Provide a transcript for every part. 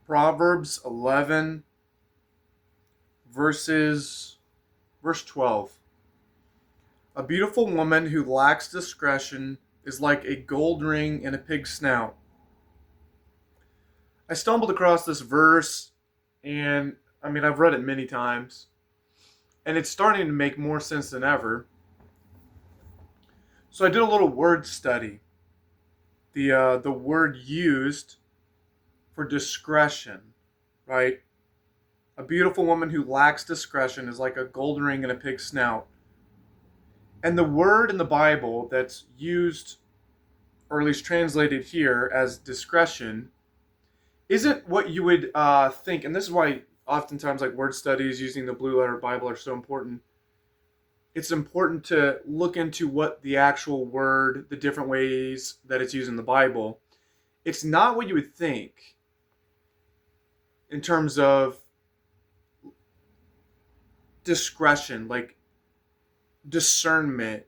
Proverbs 11 verse 12. A beautiful woman who lacks discretion is like a gold ring in a pig's snout. I stumbled across this verse, and I've read it many times, and it's starting to make more sense than ever. So I did a little word study. The word used for discretion, right? A beautiful woman who lacks discretion is like a gold ring in a pig's snout. And the word in the Bible that's used, or at least translated here as discretion, isn't what you would think. And this is why oftentimes like word studies using the Blue Letter Bible are so important. It's important to look into what the actual word, the different ways that it's used in the Bible. It's not what you would think in terms of discretion, like discernment,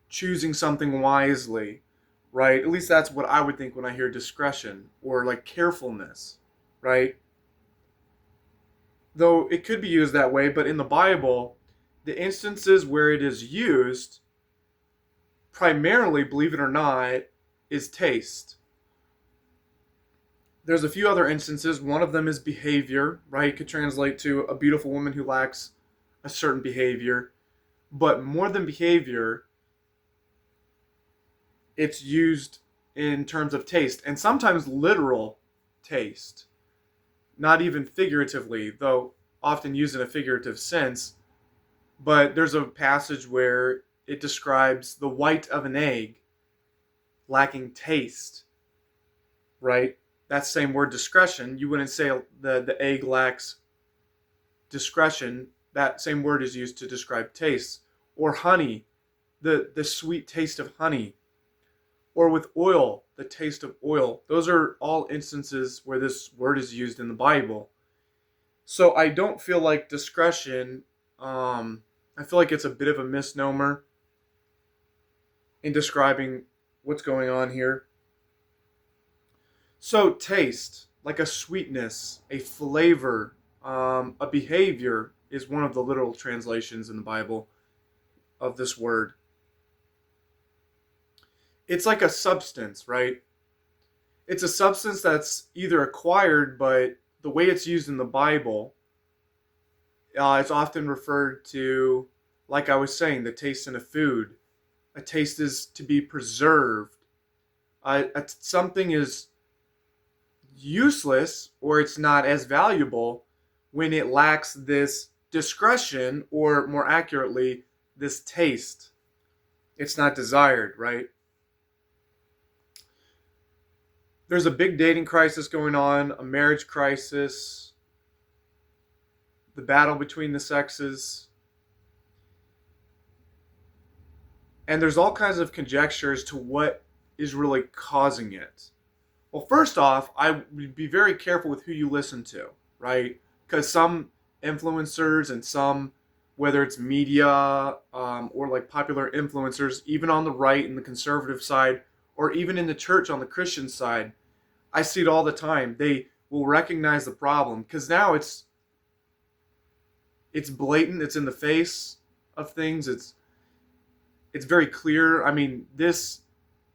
choosing something wisely, right? At least that's what I would think when I hear discretion or like carefulness, right? Though it could be used that way, but in the Bible, the instances where it is used primarily, believe it or not, is taste. There's a few other instances. One of them is behavior, right? It could translate to a beautiful woman who lacks a certain behavior. But more than behavior, it's used in terms of taste, and sometimes literal taste. Not even figuratively, though often used in a figurative sense. But there's a passage where it describes the white of an egg lacking taste, right? That same word discretion, you wouldn't say the egg lacks discretion. That same word is used to describe taste. Or honey, the sweet taste of honey. Or with oil, the taste of oil. Those are all instances where this word is used in the Bible. So I don't feel like discretion, I feel like it's a bit of a misnomer in describing what's going on here. So taste, like a sweetness, a flavor, a behavior, is one of the literal translations in the Bible of this word. It's like a substance, right? It's a substance that's either acquired, but the way it's used in the Bible, it's often referred to, like I was saying, the taste in a food. A taste is to be preserved. Something is useless or it's not as valuable when it lacks this discretion, or more accurately, this taste. It's not desired, right? There's a big dating crisis going on, a marriage crisis, the battle between the sexes. And there's all kinds of conjectures to what is really causing it. Well, first off, I would be very careful with who you listen to, right? Because some influencers and some, whether it's media or like popular influencers, even on the right and the conservative side, or even in the church on the Christian side, I see it all the time. They will recognize the problem because now it's blatant. It's in the face of things. It's very clear. This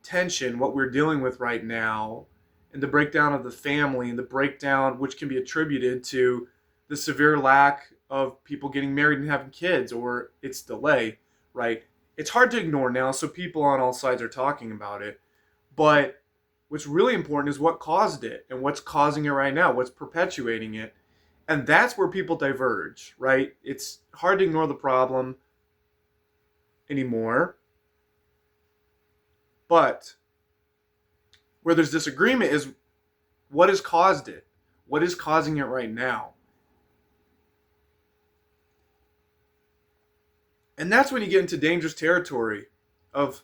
tension, what we're dealing with right now, and the breakdown of the family, and the breakdown which can be attributed to the severe lack of people getting married and having kids, or its delay, right? It's hard to ignore now, so people on all sides are talking about it. But what's really important is what caused it and what's causing it right now, what's perpetuating it. And that's where people diverge, right? It's hard to ignore the problem anymore. But where there's disagreement is what has caused it? What is causing it right now? And that's when you get into dangerous territory of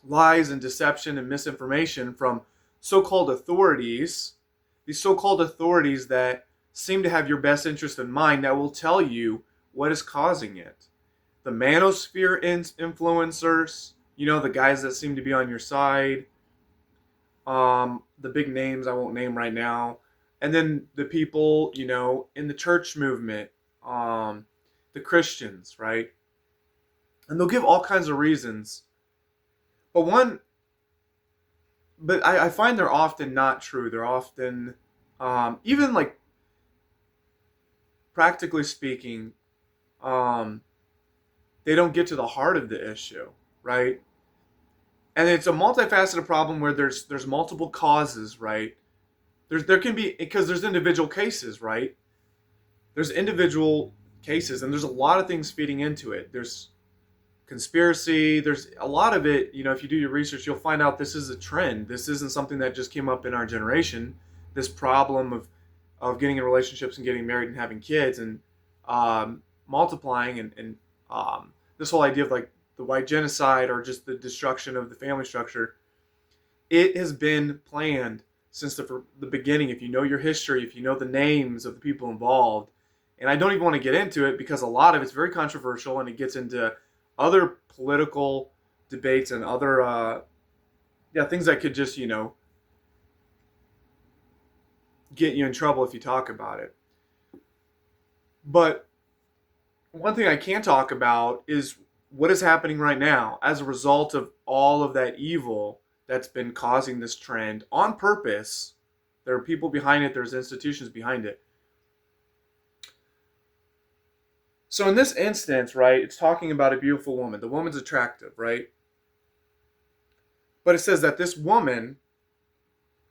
lies and deception and misinformation from so-called authorities, these so-called authorities that seem to have your best interest in mind, that will tell you what is causing it. The manosphere influencers, the guys that seem to be on your side, the big names I won't name right now, and then the people, in the church movement, um, the Christians, right? And they'll give all kinds of reasons. But I find they're often not true. They're often, even like practically speaking, um, they don't get to the heart of the issue, right? And it's a multifaceted problem where there's multiple causes, right? There can be, because there's individual cases, right? There's individual cases, and there's a lot of things feeding into it. There's conspiracy. There's a lot of it. If you do your research, you'll find out this is a trend. This isn't something that just came up in our generation. This problem of getting in relationships and getting married and having kids and multiplying and this whole idea of like the white genocide or just the destruction of the family structure. It has been planned since the beginning. If you know your history, if you know the names of the people involved, and I don't even want to get into it because a lot of it's very controversial and it gets into other political debates and other things that could just get you in trouble if you talk about it. But one thing I can talk about is what is happening right now as a result of all of that evil that's been causing this trend on purpose. There are people behind it, there's institutions behind it. So in this instance, right, it's talking about a beautiful woman. The woman's attractive, right? But it says that this woman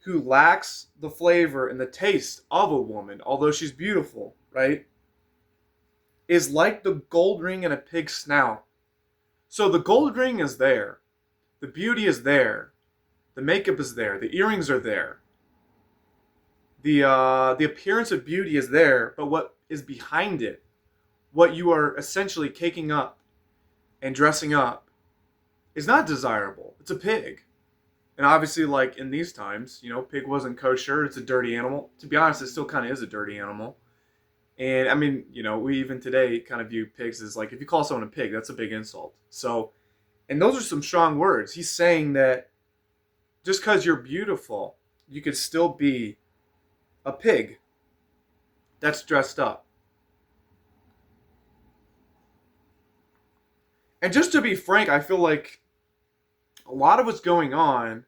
who lacks the flavor and the taste of a woman, although she's beautiful, right, is like the gold ring in a pig's snout. So the gold ring is there. The beauty is there. The makeup is there. The earrings are there. The appearance of beauty is there, but what is behind it, what you are essentially caking up and dressing up, is not desirable. It's a pig. And obviously, like in these times, pig wasn't kosher. It's a dirty animal. To be honest, it still kind of is a dirty animal. And I mean, we even today kind of view pigs as like, if you call someone a pig, that's a big insult. So, and those are some strong words. He's saying that just because you're beautiful, you could still be a pig that's dressed up. And just to be frank, I feel like a lot of what's going on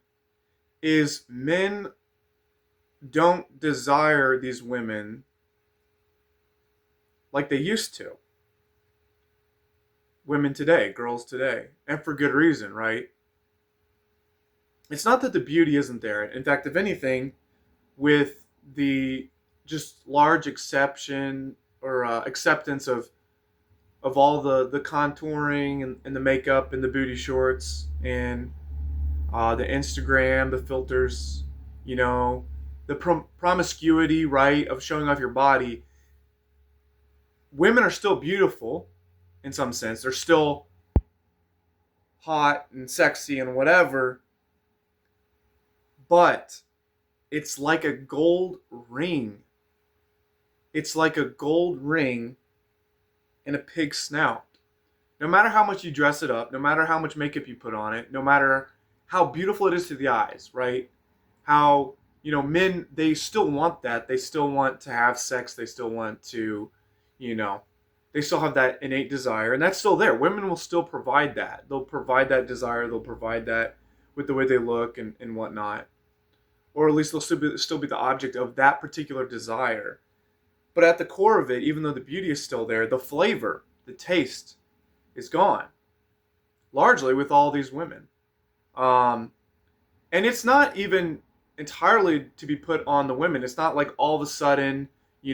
is men don't desire these women like they used to. Women today, girls today, and for good reason, right? It's not that the beauty isn't there. In fact, if anything, with the just large exception or acceptance of all the contouring and the makeup and the booty shorts and the Instagram, the filters, the promiscuity, right, of showing off your body. Women are still beautiful in some sense. They're still hot and sexy and whatever. But it's like a gold ring. It's like a gold ring in a pig's snout. No matter how much you dress it up, no matter how much makeup you put on it, no matter how beautiful it is to the eyes, right? How, men, they still want that. They still want to have sex. They still want to, they still have that innate desire, and that's still there. Women will still provide that. They'll provide that desire. They'll provide that with the way they look and whatnot. Or at least they'll still be the object of that particular desire. But at the core of it, even though the beauty is still there, the flavor, the taste is gone. Largely with all these women. And it's not even entirely to be put on the women. It's not like all of a sudden,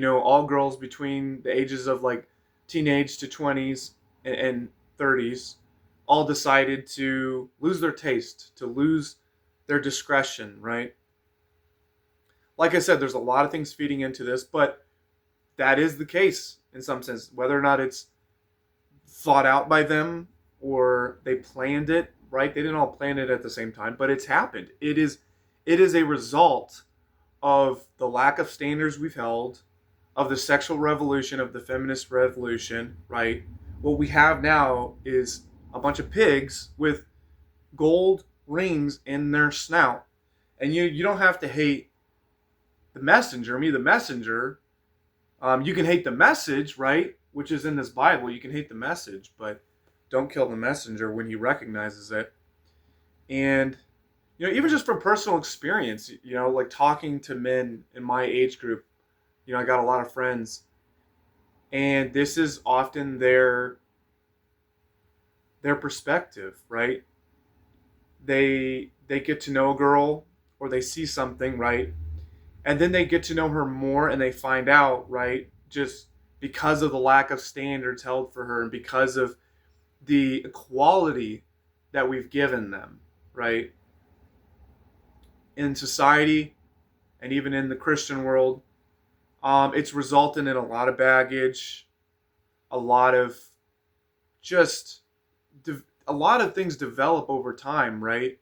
all girls between the ages of like teenage to 20s and 30s all decided to lose their taste, to lose their discretion, right? Like I said, there's a lot of things feeding into this, but that is the case in some sense. Whether or not it's thought out by them or they planned it, right? They didn't all plan it at the same time, but it's happened. It is a result of the lack of standards we've held, of the sexual revolution, of the feminist revolution, right? What we have now is a bunch of pigs with gold rings in their snout. And you don't have to hate the messenger, me, the messenger. You can hate the message, right? Which is in this Bible. You can hate the message, but don't kill the messenger when he recognizes it. And, even just from personal experience, like talking to men in my age group, I got a lot of friends, and this is often their perspective, right? They get to know a girl, or they see something, right? And then they get to know her more, and they find out, right, just because of the lack of standards held for her, and because of the equality that we've given them, right, in society and even in the Christian world. It's resulted in a lot of baggage, a lot of just a lot of things develop over time, right?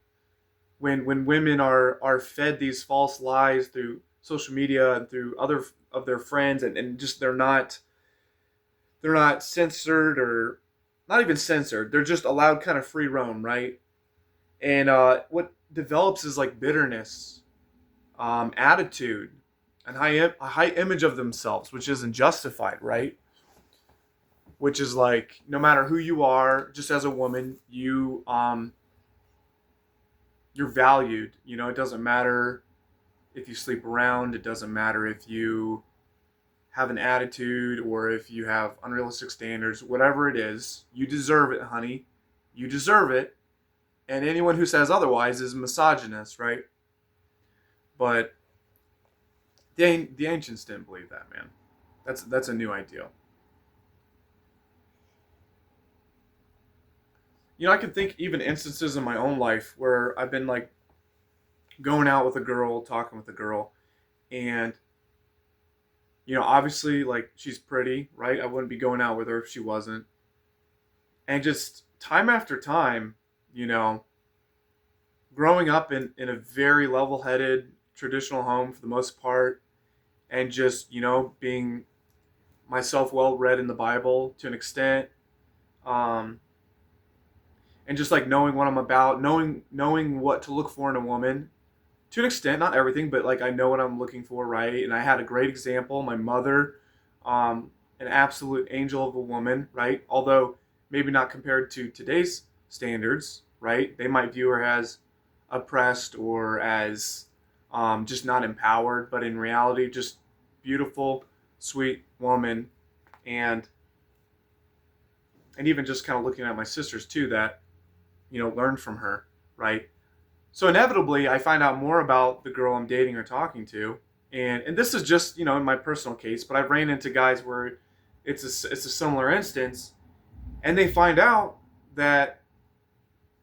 When women are fed these false lies through social media and through other of their friends, and just they're not censored, or not even censored, they're just allowed kind of free roam, right? And what develops is like bitterness, attitude, and a high image of themselves, which isn't justified, right? Which is like, no matter who you are, just as a woman, you're valued. It doesn't matter if you sleep around. It doesn't matter if you have an attitude, or if you have unrealistic standards. Whatever it is, you deserve it, honey. You deserve it. And anyone who says otherwise is misogynist, right? But the ancients didn't believe that, man. That's a new ideal. I can think even instances in my own life where I've been like going out with a girl, talking with a girl, and obviously, like, she's pretty, right? I wouldn't be going out with her if she wasn't. And just time after time, you know, growing up in a very level-headed traditional home for the most part, and just being myself well read in the Bible to an extent, um, and just like knowing what I'm about, knowing what to look for in a woman to an extent, not everything, but like I know what I'm looking for, right? And I had a great example, my mother, an absolute angel of a woman, right? Although maybe not compared to today's standards, right? They might view her as oppressed, or as just not empowered, but in reality, just beautiful, sweet woman. And and even just kind of looking at my sisters too, that learned from her, right? So inevitably, I find out more about the girl I'm dating or talking to, and this is just in my personal case, but I've ran into guys where it's a similar instance, and they find out that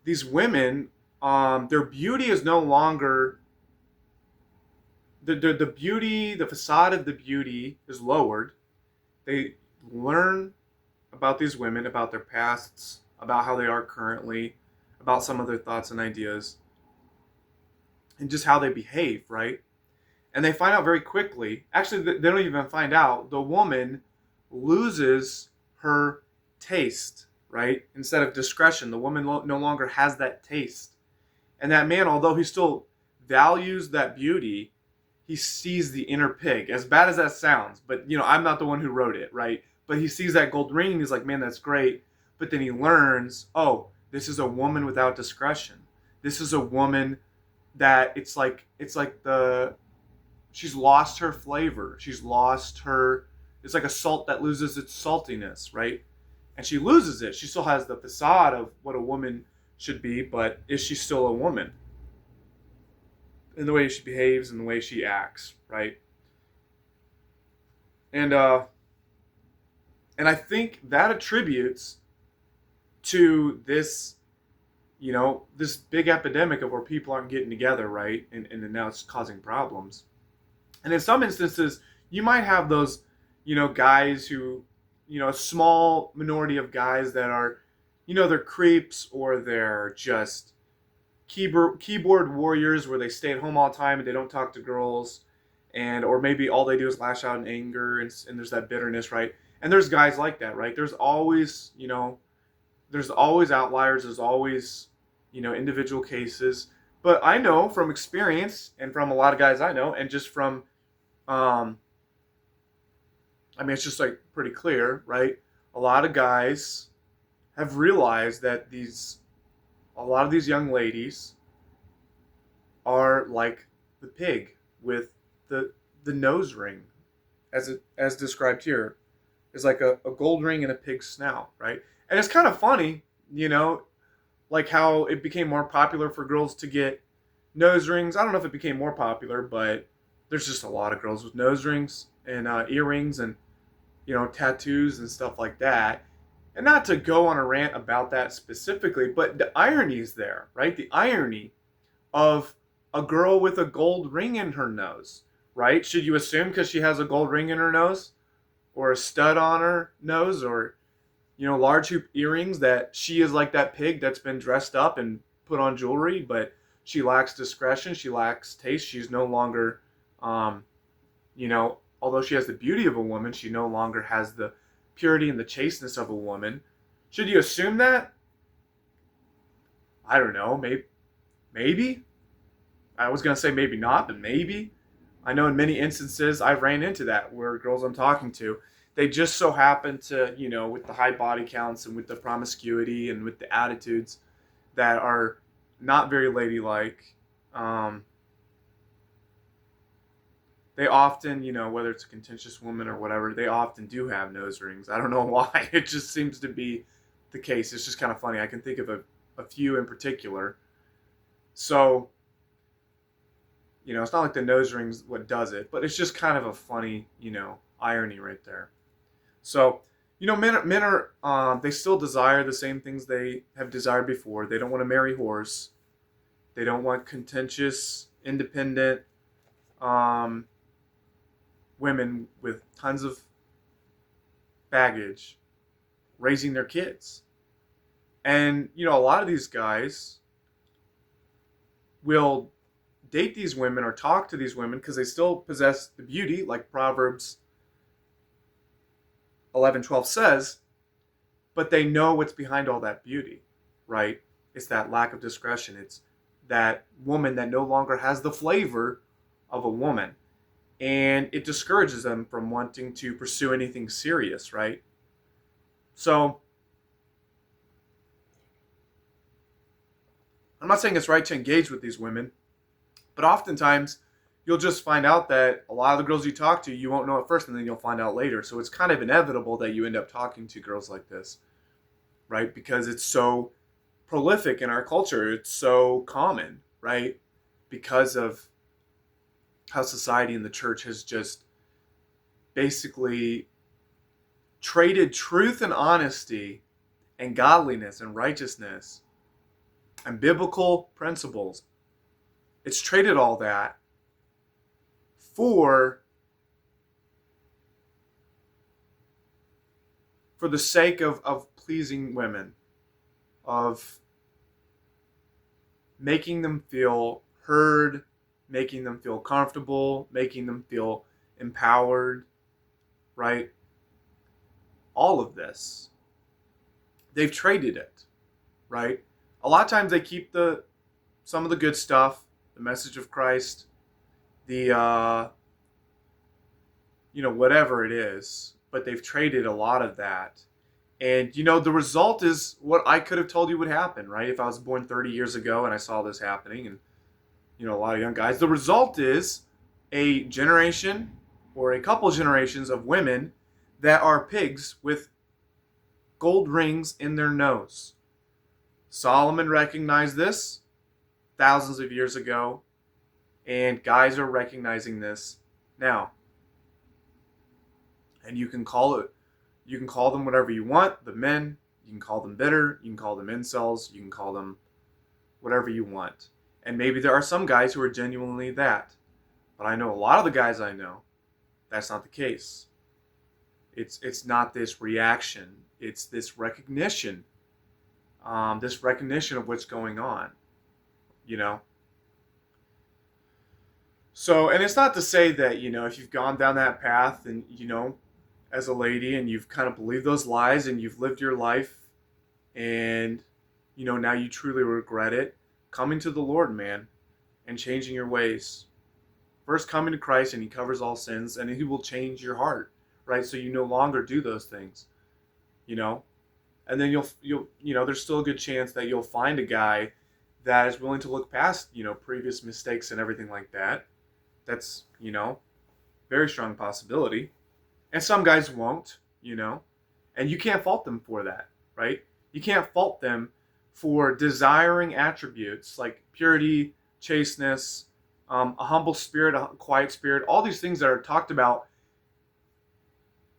these women, their beauty is no longer the beauty, the facade of the beauty is lowered. They learn about these women, about their pasts, about how they are currently, about some of their thoughts and ideas, and just how they behave, right? And they find out very quickly. Actually, they don't even find out. The woman loses her taste, right? Instead of discretion, the woman no longer has that taste. And that man, although he still values that beauty, he sees the inner pig. As bad as that sounds, but I'm not the one who wrote it, right? But he sees that gold ring and he's like, man, that's great. But then he learns, oh, this is a woman without discretion. This is a woman that it's like she's lost her flavor. She's lost her. It's like a salt that loses its saltiness, right? And she loses it. She still has the facade of what a woman should be, but is she still a woman? In the way she behaves and the way she acts, right? And and I think that attributes to this big epidemic of where people aren't getting together, right? And now it's causing problems. And in some instances, you might have those, guys who, a small minority of guys that are, they're creeps, or they're just keyboard warriors where they stay at home all the time and they don't talk to girls, and or maybe all they do is lash out in anger, and there's that bitterness, right? And there's guys like that, right? There's always outliers. There's always individual cases, But I know from experience and from a lot of guys I know, and just from, um, I mean, it's just like pretty clear, right? A lot of guys have realized that a lot of these young ladies are like the pig with the nose ring, as described here, is like a gold ring and a pig's snout, right? And it's kind of funny, you know, like how it became more popular for girls to get nose rings. I don't know if it became more popular, but there's just a lot of girls with nose rings and earrings and tattoos and stuff like that. And not to go on a rant about that specifically, but the irony is there, right? The irony of a girl with a gold ring in her nose, right? Should you assume because she has a gold ring in her nose or a stud on her nose or, large hoop earrings that she is like that pig that's been dressed up and put on jewelry, but she lacks discretion, she lacks taste, she's no longer, although she has the beauty of a woman, she no longer has the purity and the chasteness of a woman. Should you assume that? I don't know, maybe. I was going to say maybe not, but maybe. I know in many instances I've ran into that where girls I'm talking to, they just so happen to, with the high body counts and with the promiscuity and with the attitudes that are not very ladylike. They often, whether it's a contentious woman or whatever, they often do have nose rings. I don't know why. It just seems to be the case. It's just kind of funny. I can think of a few in particular. So, it's not like the nose ring's what does it, but it's just kind of a funny, irony right there. So, men are, they still desire the same things they have desired before. They don't want to marry whores. They don't want contentious, independent women with tons of baggage raising their kids. And, a lot of these guys will date these women or talk to these women because they still possess the beauty, like Proverbs 11:12 says, but they know what's behind all that beauty, right? It's that lack of discretion. It's that woman that no longer has the flavor of a woman. And it discourages them from wanting to pursue anything serious, right? So, I'm not saying it's right to engage with these women, but oftentimes you'll just find out that a lot of the girls you talk to, you won't know at first and then you'll find out later. So it's kind of inevitable that you end up talking to girls like this, right? Because it's so prolific in our culture. It's so common, right? Because of how society and the church has just basically traded truth and honesty and godliness and righteousness and biblical principles. It's traded all that for the sake of pleasing women, of making them feel heard, making them feel comfortable, making them feel empowered, right? All of this. They've traded it, right? A lot of times they keep some of the good stuff, the message of Christ, the whatever it is, but they've traded a lot of that. And the result is what I could have told you would happen, right? If I was born 30 years ago and I saw this happening, and a lot of young guys, the result is a generation or a couple generations of women that are pigs with gold rings in their nose. Solomon recognized this thousands of years ago, and guys are recognizing this now. And you can call them whatever you want, the men. You can call them bitter, you can call them incels, you can call them whatever you want. And maybe there are some guys who are genuinely that. But I know a lot of the guys I know, that's not the case. It's not this reaction. It's this recognition. This recognition of what's going on. So, and it's not to say that, if you've gone down that path and, as a lady and you've kind of believed those lies and you've lived your life and, now you truly regret it, coming to the Lord, man. and changing your ways. First coming to Christ, and he covers all sins, and he will change your heart, right? So you no longer do those things, you know? And then you'll there's still a good chance that you'll find a guy that is willing to look past, previous mistakes and everything like that. That's, very strong possibility. And some guys won't, and you can't fault them for that, right? You can't fault them for desiring attributes like purity, chasteness, a humble spirit, a quiet spirit, all these things that are talked about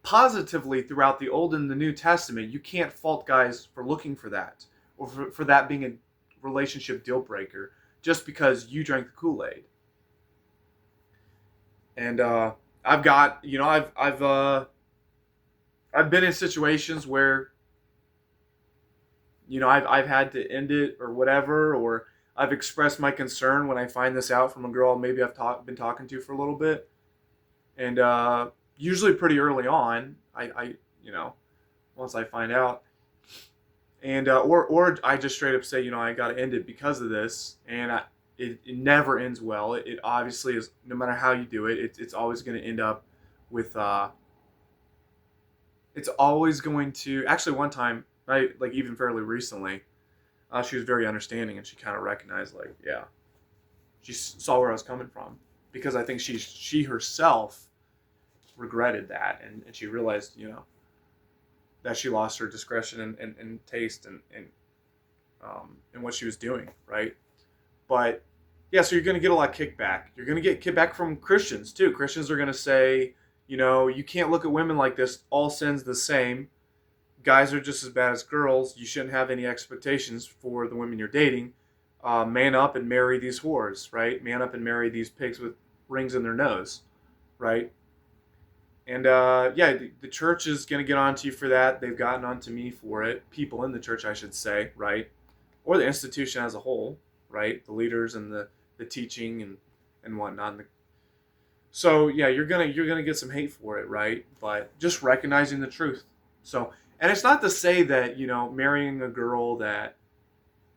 positively throughout the Old and the New Testament. You can't fault guys for looking for that, or for that being a relationship deal breaker just because you drank the Kool-Aid. And I've got, I've been in situations where, I've had to end it or whatever, or I've expressed my concern when I find this out from a girl maybe I've been talking to for a little bit, and usually pretty early on, I once I find out, and or I just straight up say, I got to end it because of this, and it never ends well. It obviously is. No matter how you do it, it's always going to end up with it's always going to. Actually, one time, like even fairly recently, she was very understanding, and she kind of recognized, like, yeah, she saw where I was coming from, because I think she herself regretted that, and she realized, that she lost her discretion and taste and what she was doing, right? But yeah, so you're going to get a lot of kickback. You're going to get kickback from Christians too. Christians are going to say, you can't look at women like this. All sin's the same. Guys are just as bad as girls. You shouldn't have any expectations for the women you're dating. Man up and marry these whores, right? Man up and marry these pigs with rings in their nose, right? And the church is going to get onto you for that. They've gotten onto me for it. People in the church, I should say, right? Or the institution as a whole, right? The leaders and the teaching and whatnot. So yeah, you're gonna get some hate for it, right? But just recognizing the truth. So, and it's not to say that, marrying a girl that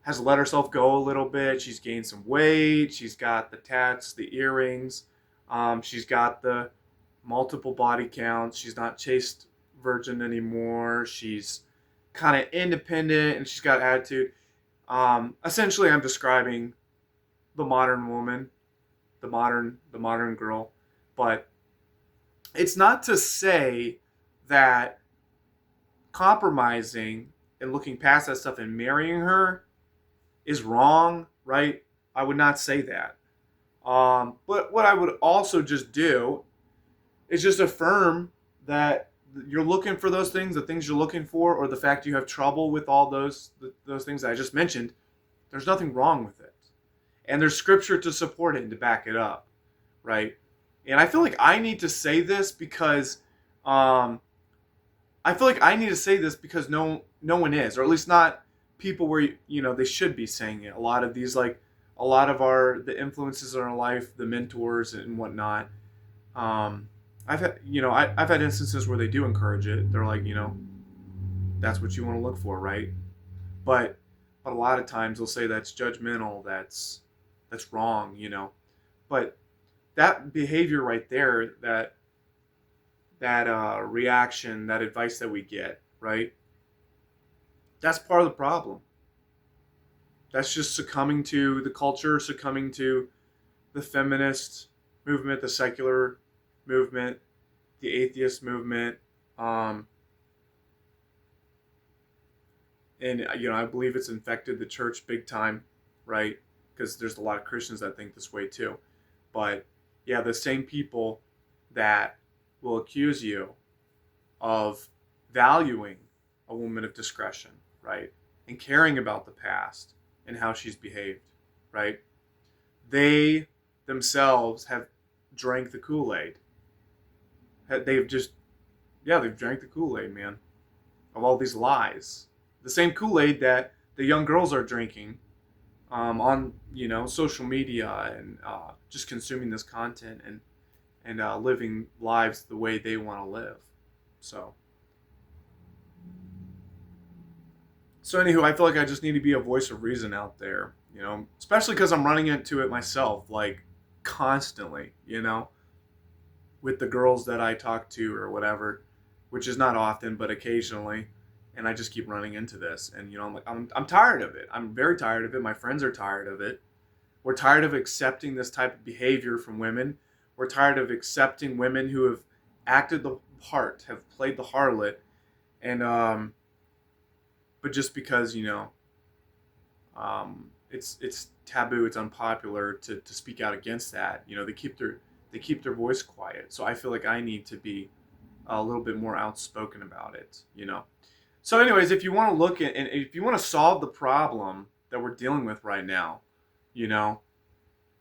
has let herself go a little bit. She's gained some weight. She's got the tats, the earrings. She's got the multiple body counts. She's not chaste virgin anymore. She's kind of independent, and she's got attitude. Essentially, I'm describing the modern woman, the modern girl. But it's not to say that compromising and looking past that stuff and marrying her is wrong, right? I would not say that. But what I would also just do is just affirm that you're looking for those things, the things you're looking for, or the fact you have trouble with all those things that I just mentioned. There's nothing wrong with it. And there's scripture to support it and to back it up, right? And I feel like I need to say this because no one is, or at least not people where they should be saying it. A lot of these, like a lot of the influences in our life, the mentors and whatnot. I've had instances where they do encourage it. They're like, that's what you want to look for, right? But a lot of times they'll say that's judgmental, that's wrong, But that behavior right there, that reaction, that advice that we get, right? That's part of the problem. That's just succumbing to the culture, succumbing to the feminist movement, the secular movement, the atheist movement. And I believe it's infected the church big time, right? Because there's a lot of Christians that think this way too. But yeah, the same people that will accuse you of valuing a woman of discretion, right? And caring about the past and how she's behaved, right? They themselves have drank the Kool-Aid. They've drank the Kool-Aid, man, of all these lies. The same Kool-Aid that the young girls are drinking on social media and just consuming this content and living lives the way they want to live. So anywho, I feel like I just need to be a voice of reason out there. especially because I'm running into it myself, like constantly, with the girls that I talk to or whatever, which is not often, but occasionally. And I just keep running into this. And, I'm like, I'm tired of it. I'm very tired of it. My friends are tired of it. We're tired of accepting this type of behavior from women. We're tired of accepting women who have acted the part, have played the harlot. And, but just because, it's taboo, it's unpopular to speak out against that. They keep their voice quiet. So I feel like I need to be a little bit more outspoken about it. So, anyways, if you want to look at and if you want to solve the problem that we're dealing with right now, the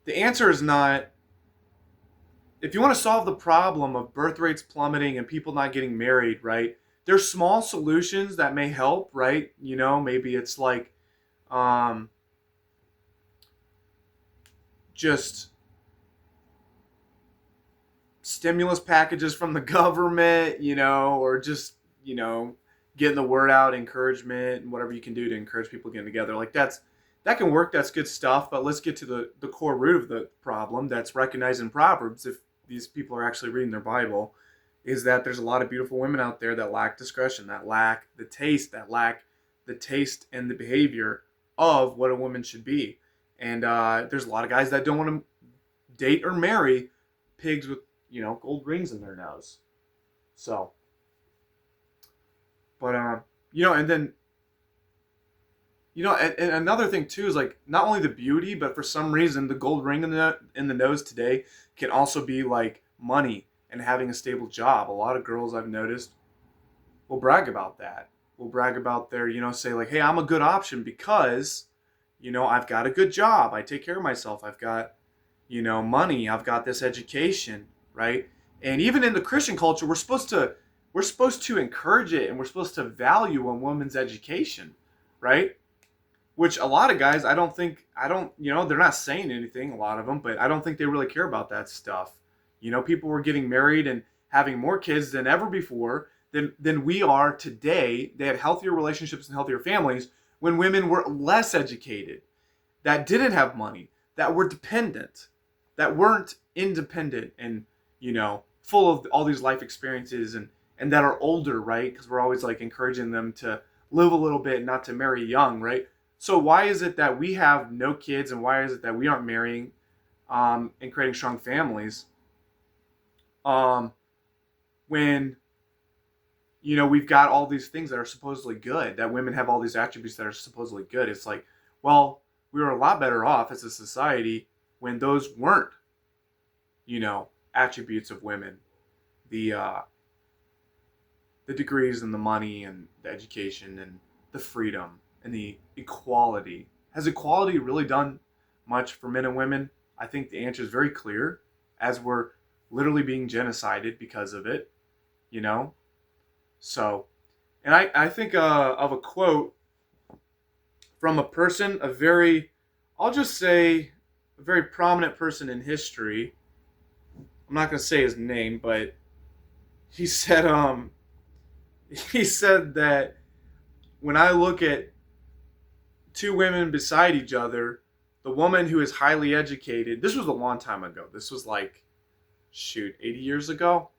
answer is not. If you want to solve the problem of birth rates plummeting and people not getting married, right? There's small solutions that may help, right? Maybe it's like, just stimulus packages from the government, or just, getting the word out, encouragement, and whatever you can do to encourage people getting together. Like that can work. That's good stuff. But let's get to the core root of the problem that's recognized in Proverbs. If these people are actually reading their Bible, is that there's a lot of beautiful women out there that lack discretion, that lack the taste and the behavior of what a woman should be. And there's a lot of guys that don't want to date or marry pigs with, gold rings in their nose. So, but, and then, and another thing too is like not only the beauty, but for some reason the gold ring in the nose today can also be like money and having a stable job. A lot of girls I've noticed will brag about that. Will brag about their, say like, hey, I'm a good option because, I've got a good job. I take care of myself. I've got, money. I've got this education, right? And even in the Christian culture, we're supposed to encourage it, and we're supposed to value a woman's education, right? Which a lot of guys, they're not saying anything, a lot of them, but I don't think they really care about that stuff. People were getting married and having more kids than ever before than we are today. They had healthier relationships and healthier families when women were less educated, that didn't have money, that were dependent, that weren't independent and, full of all these life experiences and that are older, right? Because we're always like encouraging them to live a little bit, not to marry young, right? So why is it that we have no kids, and why is it that we aren't marrying and creating strong families when we've got all these things that are supposedly good, that women have all these attributes that are supposedly good? It's like, well, we were a lot better off as a society when those weren't, attributes of women. The degrees and the money and the education and the freedom and the equality. Has equality really done much for men and women? I think the answer is very clear, as we're literally being genocided because of it, So, and I think of a quote from a person, I'll just say, a very prominent person in history. I'm not going to say his name, but he said that when I look at two women beside each other, the woman who is highly educated, this was a long time ago. This was like, 80 years ago.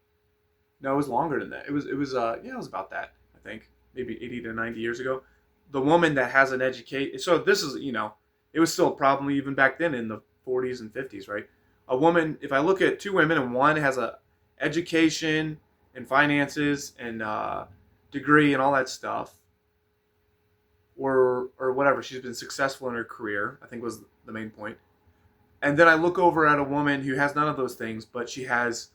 No, it was longer than that. It was about that, I think. Maybe 80 to 90 years ago. The woman that has an education, so this is, it was still a problem even back then in the 40s and 50s, right? A woman, if I look at two women and one has a education and finances and degree and all that stuff, or whatever, she's been successful in her career, I think was the main point. And then I look over at a woman who has none of those things, but she has,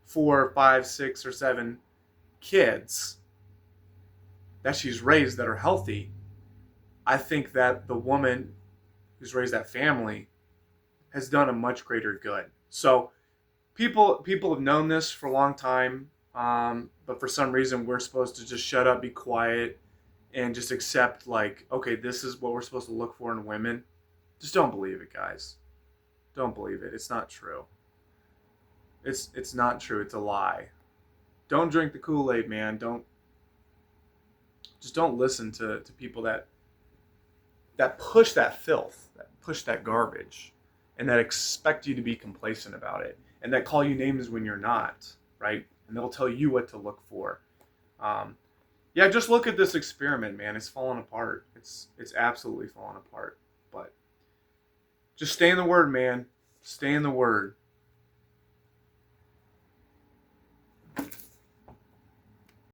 4, 5, 6, or 7 kids that she's raised that are healthy. I think that the woman who's raised that family has done a much greater good. So people have known this for a long time, but for some reason we're supposed to just shut up, be quiet, and just accept like, okay, this is what we're supposed to look for in women. Just don't believe it, guys. Don't believe it. It's not true. It's not true. It's a lie. Don't drink the Kool-Aid, man. Don't listen to people that that push that filth, that push that garbage, and that expect you to be complacent about it, and that call you names when you're not, right? And they'll tell you what to look for. Um, yeah, just look at this experiment, man. It's falling apart. It's absolutely falling apart. But just stay in the Word, man. Stay in the Word.